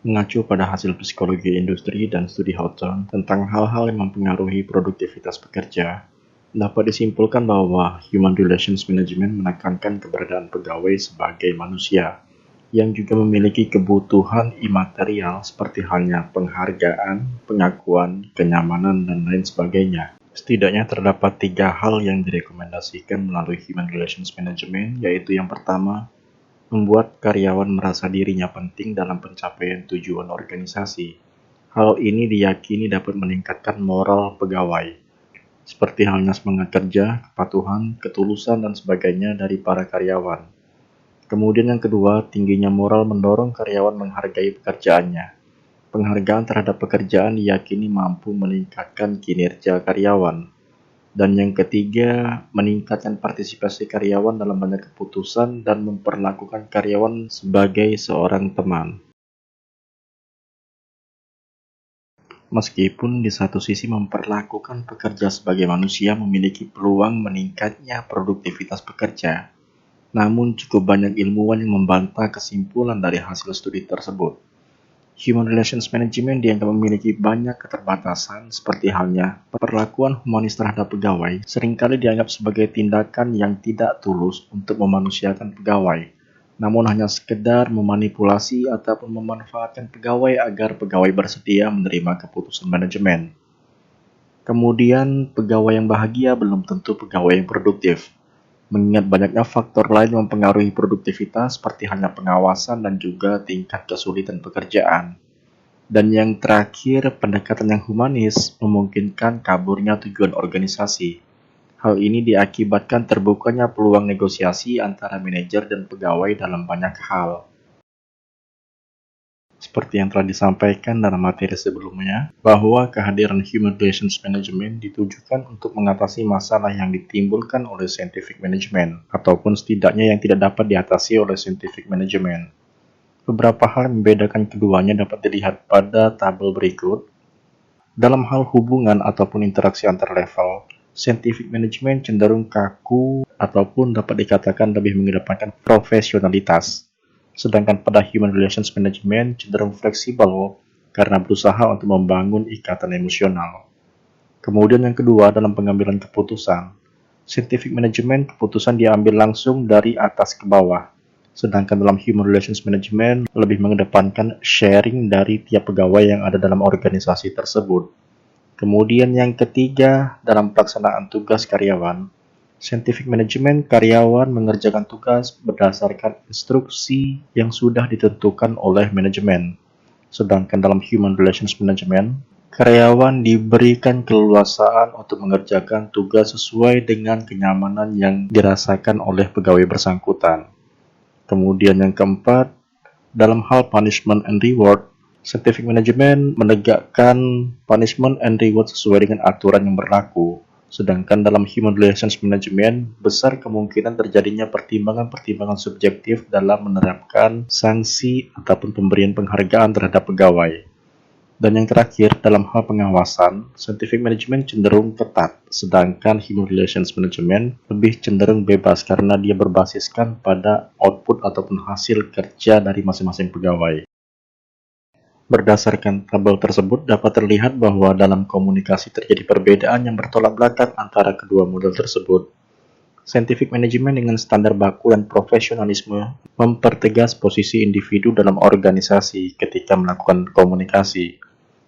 mengacu pada hasil psikologi industri dan studi Hawthorne tentang hal-hal yang mempengaruhi produktivitas pekerja, dapat disimpulkan bahwa Human Relations Management menekankan keberadaan pegawai sebagai manusia yang juga memiliki kebutuhan imaterial seperti halnya penghargaan, pengakuan, kenyamanan, dan lain sebagainya. Setidaknya terdapat 3 hal yang direkomendasikan melalui Human Relations Management, yaitu yang pertama, membuat karyawan merasa dirinya penting dalam pencapaian tujuan organisasi. Hal ini diyakini dapat meningkatkan moral pegawai, seperti halnya semangat kerja, kepatuhan, ketulusan, dan sebagainya dari para karyawan. Kemudian yang kedua, tingginya moral mendorong karyawan menghargai pekerjaannya. Penghargaan terhadap pekerjaan diyakini mampu meningkatkan kinerja karyawan. Dan yang ketiga, meningkatkan partisipasi karyawan dalam banyak keputusan dan memperlakukan karyawan sebagai seorang teman. Meskipun di satu sisi memperlakukan pekerja sebagai manusia memiliki peluang meningkatnya produktivitas pekerja, namun cukup banyak ilmuwan yang membantah kesimpulan dari hasil studi tersebut. Human Relations Management dianggap memiliki banyak keterbatasan, seperti halnya perlakuan humanis terhadap pegawai seringkali dianggap sebagai tindakan yang tidak tulus untuk memanusiakan pegawai, namun hanya sekedar memanipulasi ataupun memanfaatkan pegawai agar pegawai bersedia menerima keputusan manajemen. Kemudian, pegawai yang bahagia belum tentu pegawai yang produktif, mengingat banyaknya faktor lain yang mempengaruhi produktivitas seperti halnya pengawasan dan juga tingkat kesulitan pekerjaan. Dan yang terakhir, pendekatan yang humanis memungkinkan kaburnya tujuan organisasi. Hal ini diakibatkan terbukanya peluang negosiasi antara manajer dan pegawai dalam banyak hal. Seperti yang telah disampaikan dalam materi sebelumnya, bahwa kehadiran Human Relations Management ditujukan untuk mengatasi masalah yang ditimbulkan oleh Scientific Management, ataupun setidaknya yang tidak dapat diatasi oleh Scientific Management. Beberapa hal yang membedakan keduanya dapat dilihat pada tabel berikut. Dalam hal hubungan ataupun interaksi antar level, Scientific Management cenderung kaku ataupun dapat dikatakan lebih mengedepankan profesionalitas. Sedangkan pada Human Relations Management cenderung fleksibel karena berusaha untuk membangun ikatan emosional. Kemudian yang kedua, dalam pengambilan keputusan. Scientific Management, keputusan diambil langsung dari atas ke bawah. Sedangkan dalam Human Relations Management lebih mengedepankan sharing dari tiap pegawai yang ada dalam organisasi tersebut. Kemudian yang ketiga, dalam pelaksanaan tugas karyawan. Scientific Management, karyawan mengerjakan tugas berdasarkan instruksi yang sudah ditentukan oleh manajemen. Sedangkan dalam Human Relations Management, karyawan diberikan keleluasaan untuk mengerjakan tugas sesuai dengan kenyamanan yang dirasakan oleh pegawai bersangkutan. Kemudian yang keempat, dalam hal punishment and reward, Scientific Management menegakkan punishment and reward sesuai dengan aturan yang berlaku. Sedangkan dalam Human Relations Management, besar kemungkinan terjadinya pertimbangan-pertimbangan subjektif dalam menerapkan sanksi ataupun pemberian penghargaan terhadap pegawai. Dan yang terakhir, dalam hal pengawasan, Scientific Management cenderung ketat, sedangkan Human Relations Management lebih cenderung bebas karena dia berbasiskan pada output ataupun hasil kerja dari masing-masing pegawai. Berdasarkan tabel tersebut dapat terlihat bahwa dalam komunikasi terjadi perbedaan yang bertolak belakang antara kedua model tersebut. Scientific Management dengan standar baku dan profesionalisme mempertegas posisi individu dalam organisasi ketika melakukan komunikasi.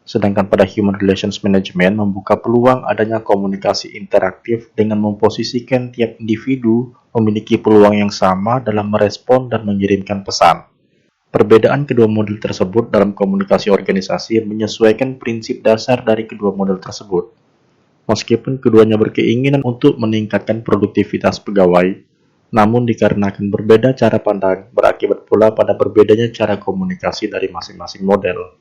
Sedangkan pada Human Relations Management membuka peluang adanya komunikasi interaktif dengan memposisikan tiap individu memiliki peluang yang sama dalam merespon dan mengirimkan pesan. Perbedaan kedua model tersebut dalam komunikasi organisasi menyesuaikan prinsip dasar dari kedua model tersebut. Meskipun keduanya berkeinginan untuk meningkatkan produktivitas pegawai, namun dikarenakan berbeda cara pandang, berakibat pula pada berbedanya cara komunikasi dari masing-masing model.